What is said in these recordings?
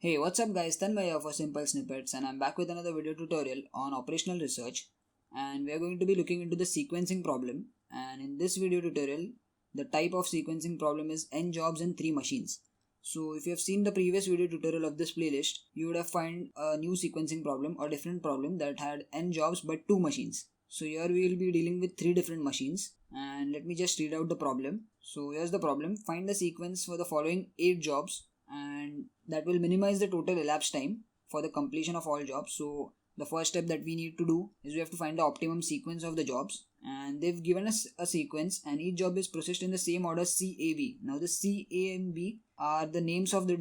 Hey, what's up guys, Tanmay here for Simple Snippets, and I'm back with another video tutorial on operational research, and we are going to be looking into the sequencing problem. And in this video tutorial, the type of sequencing problem is n jobs and 3 machines. So if you have seen the previous video tutorial of this playlist, you would have found a new sequencing problem or different problem that had n jobs but 2 machines. So here we will be dealing with 3 different machines, and let me just read out the problem. So here's the problem: find the sequence for the following 8 jobs, and that will minimize the total elapsed time for the completion of all jobs. So the first step that we need to do is we have to find the optimum sequence of the jobs, and they've given us a sequence and each job is processed in the same order CAB. Now the C, A and B are the names of the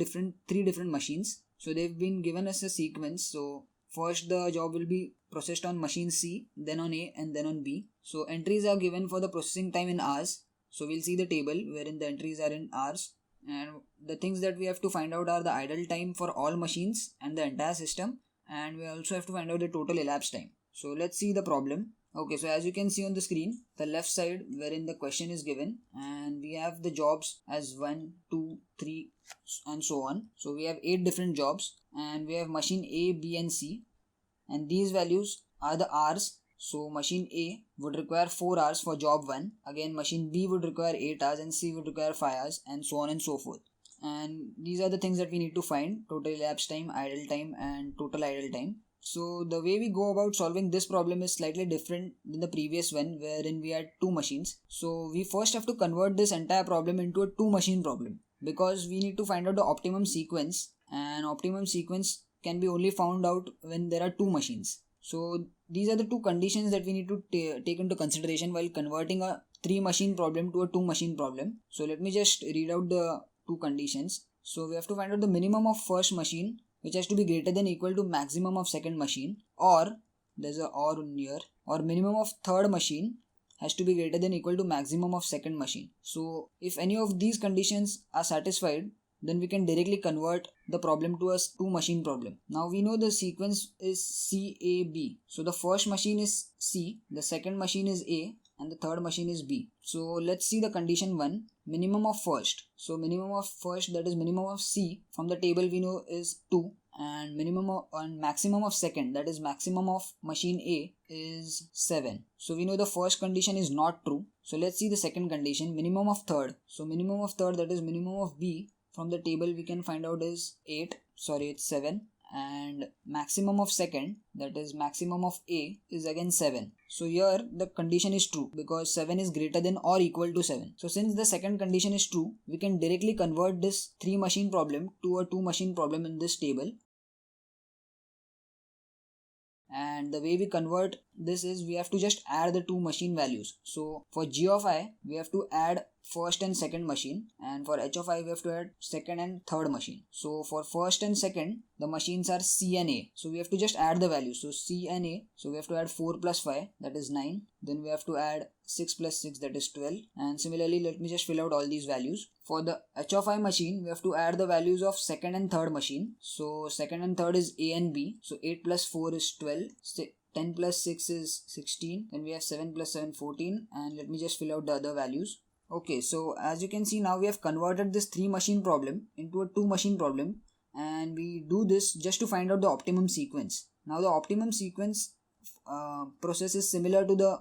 three different machines. So they've been given us a sequence. So first the job will be processed on machine C, then on A and then on B. So entries are given for the processing time in hours. So we'll see the table wherein the entries are in hours, and the things that we have to find out are the idle time for all machines and the entire system, and we also have to find out the total elapsed time. So let's see the problem. Okay, so as you can see on the screen, the left side wherein the question is given, and we have the jobs as 1, 2, 3 and so on. So we have 8 different jobs, and we have machine A, B and C, and these values are the hours. So machine A would require 4 hours for job 1, again machine B would require 8 hours, and C would require 5 hours, and so on and so forth. And these are the things that we need to find: total elapsed time, idle time and total idle time. So the way we go about solving this problem is slightly different than the previous one wherein we had 2 machines. So we first have to convert this entire problem into a 2 machine problem, because we need to find out the optimum sequence, and optimum sequence can be only found out when there are 2 machines. So these are the 2 conditions that we need to take into consideration while converting a 3 machine problem to a 2 machine problem. So let me just read out the 2 conditions. So we have to find out the minimum of first machine, which has to be greater than equal to maximum of second machine, or there's a or here, or minimum of third machine has to be greater than equal to maximum of second machine. So if any of these conditions are satisfied, then we can directly convert the problem to a 2 machine problem. Now we know the sequence is CAB. So the first machine is C, the second machine is A, and the third machine is B. So let's see the condition 1, minimum of first. So minimum of first, that is minimum of C, from the table we know is 2, and maximum of second, that is maximum of machine A, is 7. So we know the first condition is not true. So let's see the second condition, minimum of third. So minimum of third, that is minimum of B, from the table we can find out is it's 7, and maximum of second, that is maximum of A, is again 7. So here the condition is true because 7 is greater than or equal to 7. So since the second condition is true, we can directly convert this 3 machine problem to a 2 machine problem in this table. And the way we convert this is we have to just add the 2 machine values. So for G of I, we have to add first and second machine, and for H of I, we have to add second and third machine. So for first and second, the machines are C and A. So we have to just add the values. So C and A, so we have to add 4 plus 5, that is 9. Then we have to add 6 plus 6, that is 12. And similarly, let me just fill out all these values. For the H of I machine, we have to add the values of second and third machine. So second and third is A and B. So 8 plus 4 is 12. 10 plus 6 is 16. Then we have 7 plus 7, 14. And let me just fill out the other values. Okay, so as you can see, now we have converted this 3 machine problem into a 2 machine problem, and we do this just to find out the optimum sequence. Now the optimum sequence process is similar to the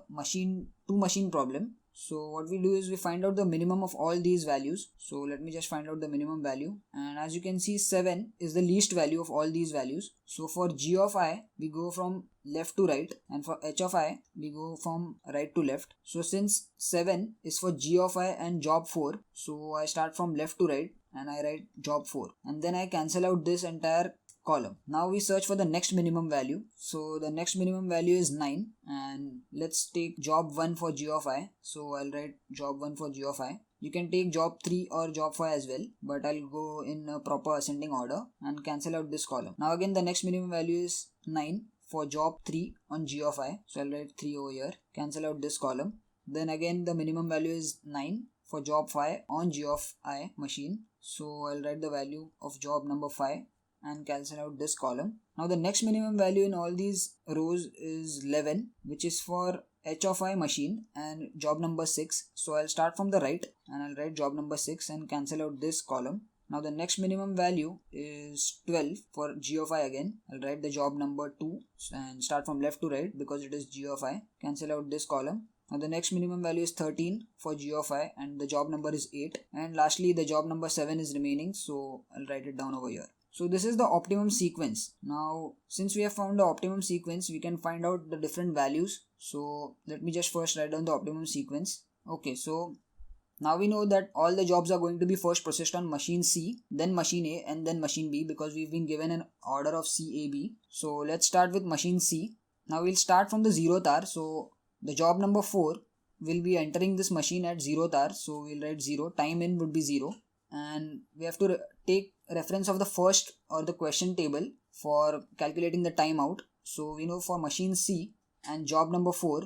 2 machine problem. So what we do is we find out the minimum of all these values. So let me just find out the minimum value, and as you can see, 7 is the least value of all these values. So for G of I, we go from left to right, and for H of I, we go from right to left. So since 7 is for G of I and job 4, so I start from left to right and I write job 4, and then I cancel out this entire column. Now we search for the next minimum value. So the next minimum value is 9, and let's take job 1 for G of I. So I'll write job 1 for G of I. You can take job 3 or job 5 as well, but I'll go in a proper ascending order and cancel out this column. Now again the next minimum value is 9 for job 3 on G of I. So I'll write 3 over here, cancel out this column. Then again the minimum value is 9 for job 5 on G of I machine. So I'll write the value of job number 5 and cancel out this column. Now the next minimum value in all these rows is 11, which is for H of I machine and job number 6. So I'll start from the right and I'll write job number 6 and cancel out this column. Now the next minimum value is 12 for g of I again. I'll write the job number 2 and start from left to right because it is g of I. Cancel out this column. Now the next minimum value is 13 for g of I and the job number is 8. And lastly the job number 7 is remaining, so I'll write it down over here. So this is the optimum sequence. Now since we have found the optimum sequence, we can find out the different values. So let me just first write down the optimum sequence. Okay, so now we know that all the jobs are going to be first processed on machine C, then machine A and then machine B because we've been given an order of C, A, B. So let's start with machine C. Now we'll start from the 0th hour. So the job number 4 will be entering this machine at 0th hour. So we'll write 0, time in would be 0. And we have to take reference of the first or the question table for calculating the timeout. So we know for machine C and job number 4,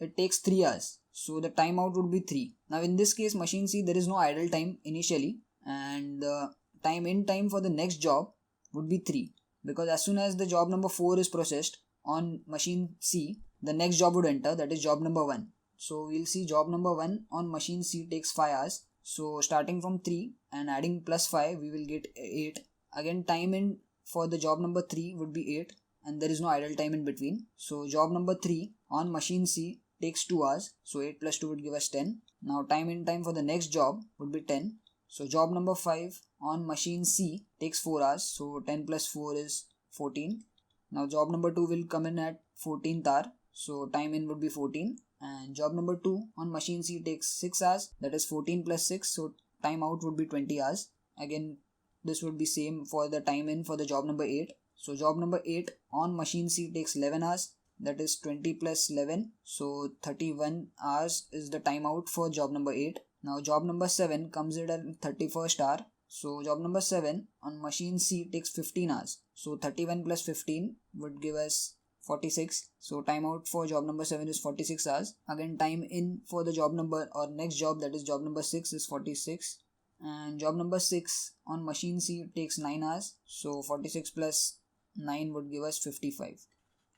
it takes 3 hours. So the timeout would be 3. Now in this case machine C, there is no idle time initially and the time in time for the next job would be 3 because as soon as the job number 4 is processed on machine C, the next job would enter, that is job number 1. So we'll see job number 1 on machine C takes 5 hours. So starting from 3 and adding plus 5 we will get 8. Again time in for the job number 3 would be 8 and there is no idle time in between. So job number 3 on machine C takes 2 hours. So 8 plus 2 would give us 10. Now time in time for the next job would be 10. So job number 5 on machine C takes 4 hours. So 10 plus 4 is 14. Now job number 2 will come in at 14th hour. So time in would be 14. And job number 2 on machine C takes 6 hours. That is 14 plus 6. So time out would be 20 hours. Again this would be same for the time in for the job number 8. So job number 8 on machine C takes 11 hours. That is 20 plus 11. So 31 hours is the timeout for job number 8. Now job number 7 comes in at 31st hour. So job number 7 on machine C takes 15 hours. So 31 plus 15 would give us 46. So timeout for job number 7 is 46 hours. Again time in for the job number or next job, that is job number 6, is 46. And job number 6 on machine C takes 9 hours. So 46 plus 9 would give us 55.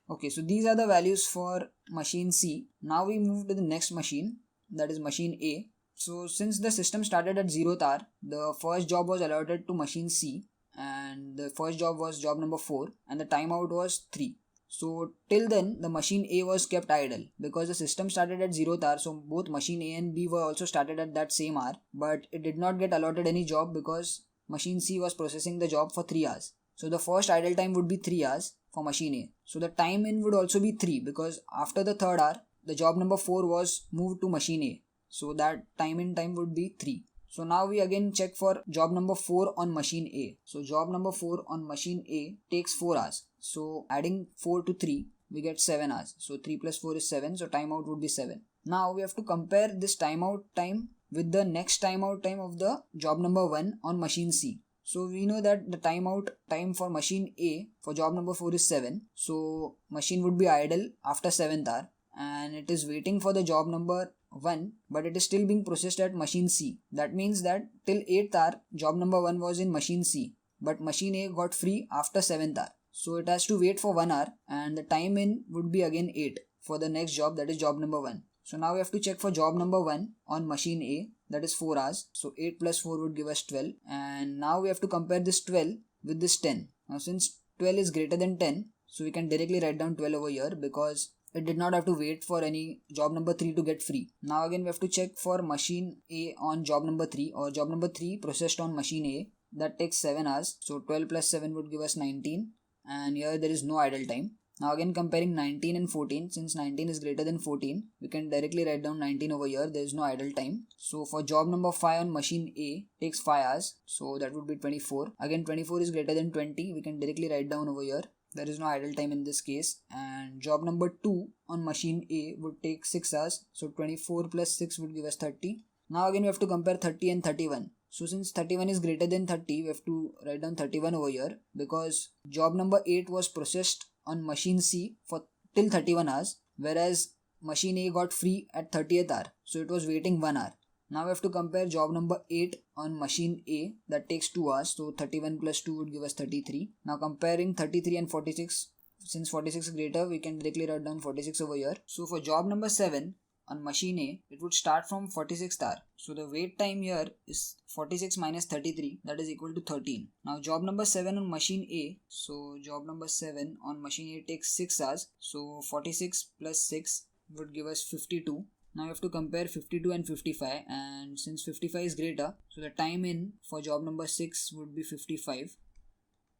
Okay, so these are the values for machine C. Now we move to the next machine, that is machine A. So since the system started at 0th hour, the first job was allotted to machine C and the first job was job number 4 and the timeout was 3. So till then the machine A was kept idle because the system started at 0th hour. So both machine A and B were also started at that same hour, but it did not get allotted any job because machine C was processing the job for 3 hours. So the first idle time would be 3 hours for machine A. So the time in would also be 3 because after the 3rd hour, the job number 4 was moved to machine A. So that time in time would be 3. So now we again check for job number 4 on machine A. So job number 4 on machine A takes 4 hours. So adding 4 to 3, we get 7 hours. So 3 plus 4 is 7. So timeout would be 7. Now we have to compare this timeout time with the next timeout time of the job number 1 on machine C. So we know that the timeout time for machine A for job number 4 is 7. So machine would be idle after 7th hour and it is waiting for the job number 1, but it is still being processed at machine C. That means that till 8th hour job number 1 was in machine C, but machine A got free after 7th hour. So it has to wait for 1 hour and the time in would be again 8 for the next job, that is job number 1. So now we have to check for job number 1 on machine A, that is 4 hours. So 8 plus 4 would give us 12. And now we have to compare this 12 with this 10. Now since 12 is greater than 10, so we can directly write down 12 over here because it did not have to wait for any job number 3 to get free. Now again we have to check for machine A on job number 3 or job number 3 processed on machine A. That takes 7 hours. So 12 plus 7 would give us 19. And here there is no idle time. Now again comparing 19 and 14, since 19 is greater than 14, we can directly write down 19 over here. There is no idle time. So for job number 5 on machine A takes 5 hours. So that would be 24. Again 24 is greater than 20. We can directly write down over here. There is no idle time in this case. And job number 2 on machine A would take 6 hours. So 24 plus 6 would give us 30. Now again we have to compare 30 and 31. So since 31 is greater than 30, we have to write down 31 over here because job number 8 was processed on machine C for till 31 hours, whereas machine A got free at 30th hour. So it was waiting 1 hour. Now we have to compare job number 8 on machine A, that takes 2 hours. So 31 plus 2 would give us 33. Now comparing 33 and 46, since 46 is greater, we can directly write down 46 over here. So for job number 7 on machine A, it would start from 46th hour. So the wait time here is 46 minus 33, that is equal to 13. Now job number 7 on machine A. So job number 7 on machine A takes 6 hours. So 46 plus 6 would give us 52. Now we have to compare 52 and 55, and since 55 is greater, so the time in for job number 6 would be 55.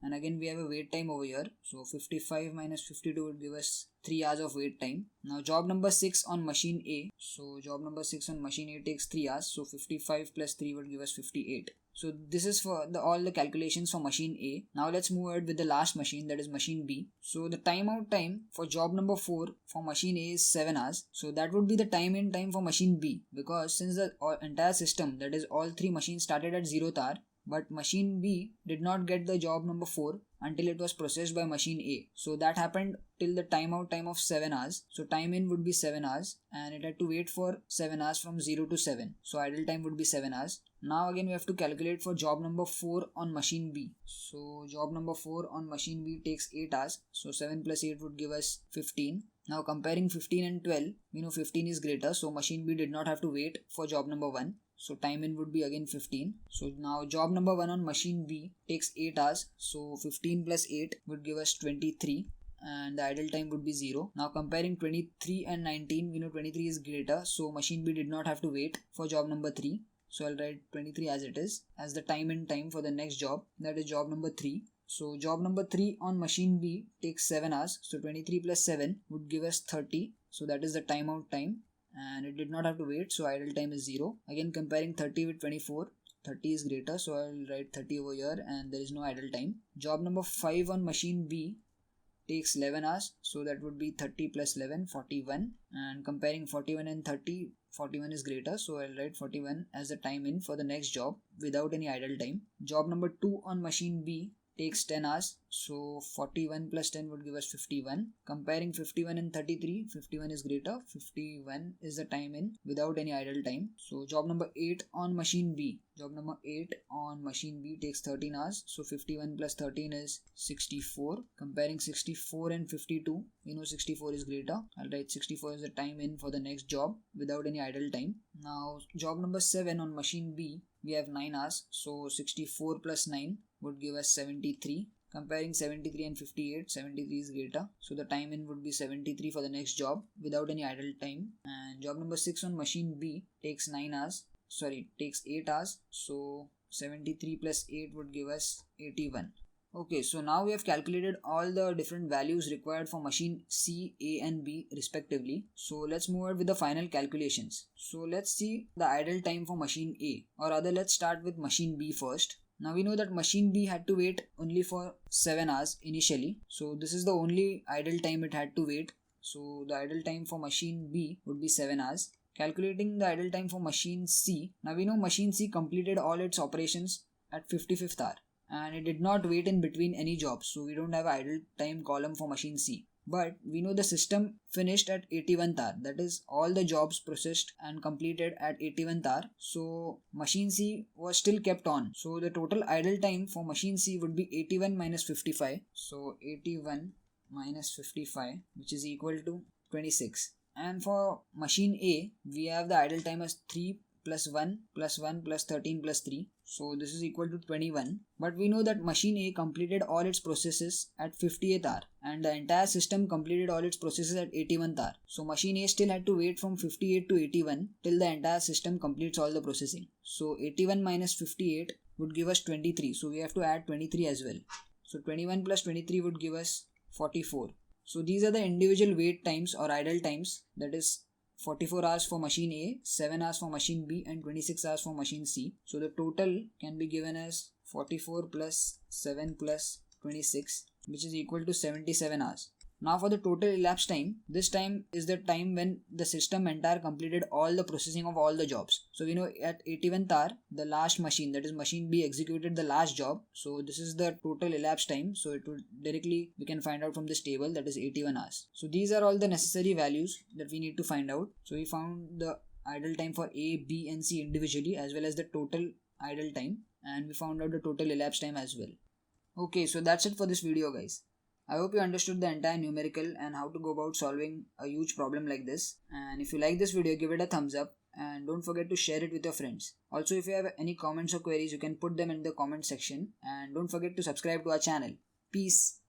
And again we have a wait time over here, so 55 minus 52 would give us 3 hours of wait time. Now job number 6 on machine A. So job number 6 on machine A takes 3 hours, so 55 plus 3 would give us 58. So this is for all the calculations for machine A. Now let's move ahead with the last machine, that is machine B. So the timeout time for job number 4 for machine A is 7 hours. So that would be the time in time for machine B, because since the entire system, that is all 3 machines, started at 0th hour, but machine B did not get the job number 4 until it was processed by machine A. So that happened till the timeout time of 7 hours. So time in would be 7 hours, and it had to wait for 7 hours from 0 to 7. So idle time would be 7 hours. Now again we have to calculate for job number 4 on machine B. So job number 4 on machine B takes 8 hours. So 7 plus 8 would give us 15. Now comparing 15 and 12, we know 15 is greater, so machine B did not have to wait for job number 1. So time in would be again 15. So now job number 1 on machine B takes 8 hours. So 15 plus 8 would give us 23, and the idle time would be 0. Now comparing 23 and 19, we know 23 is greater, so machine B did not have to wait for job number 3. So I'll write 23 as it is, as the time in time for the next job, that is job number 3. So job number 3 on machine B takes 7 hours. So 23 plus 7 would give us 30. So that is the timeout time, and it did not have to wait, so idle time is 0. Again comparing 30 with 24, 30 is greater, so I'll write 30 over here, and there is no idle time. Job number 5 on machine B takes 11 hours, so that would be 30 plus 11, 41. And comparing 41 and 30, 41 is greater, so I'll write 41 as the time in for the next job without any idle time. Job number 2 on machine B takes 10 hours, so 41 plus 10 would give us 51. Comparing 51 and 33, 51 is greater, 51 is the time in without any idle time. So job number 8 on machine B, job number 8 on machine B takes 13 hours, so 51 plus 13 is 64. Comparing 64 and 52, we know 64 is greater, I'll write 64 is the time in for the next job without any idle time. Now job number 7 on machine B, we have 9 hours, so 64 plus 9 would give us 73. Comparing 73 and 58, 73 is greater, so the time in would be 73 for the next job without any idle time. And job number 6 on machine B takes 8 hours, so 73 plus 8 would give us 81. Okay, so now we have calculated all the different values required for machine C, A and B respectively. So let's move on with the final calculations. So let's see the idle time for machine A, or rather let's start with machine B first. Now we know that machine B had to wait only for 7 hours initially. So this is the only idle time it had to wait. So the idle time for machine B would be 7 hours. Calculating the idle time for machine C. Now we know machine C completed all its operations at 55th hour, and it did not wait in between any jobs. So we don't have idle time column for machine C. But we know the system finished at 81th hour, that is all the jobs processed and completed at 81th hour. So machine C was still kept on. So the total idle time for machine C would be 81 minus 55. So 81 minus 55, which is equal to 26. And for machine A, we have the idle time as 3 plus 1 plus 1 plus 13 plus 3. So this is equal to 21. But we know that machine A completed all its processes at 58th hour, and the entire system completed all its processes at 81th hour. So machine A still had to wait from 58 to 81 till the entire system completes all the processing. So 81 minus 58 would give us 23. So we have to add 23 as well. So 21 plus 23 would give us 44. So these are the individual wait times or idle times, that is 44 hours for machine A, 7 hours for machine B and 26 hours for machine C. So the total can be given as 44 plus 7 plus 26, which is equal to 77 hours. Now for the total elapsed time, this time is the time when the system entire completed all the processing of all the jobs. So we know at 81th hour, the last machine, that is machine B, executed the last job. So this is the total elapsed time. So it would directly, we can find out from this table, that is 81 hours. So these are all the necessary values that we need to find out. So we found the idle time for A, B and C individually, as well as the total idle time, and we found out the total elapsed time as well. Okay, so that's it for this video guys. I hope you understood the entire numerical and how to go about solving a huge problem like this. And if you like this video, give it a thumbs up and don't forget to share it with your friends. Also, if you have any comments or queries, you can put them in the comment section and don't forget to subscribe to our channel. Peace.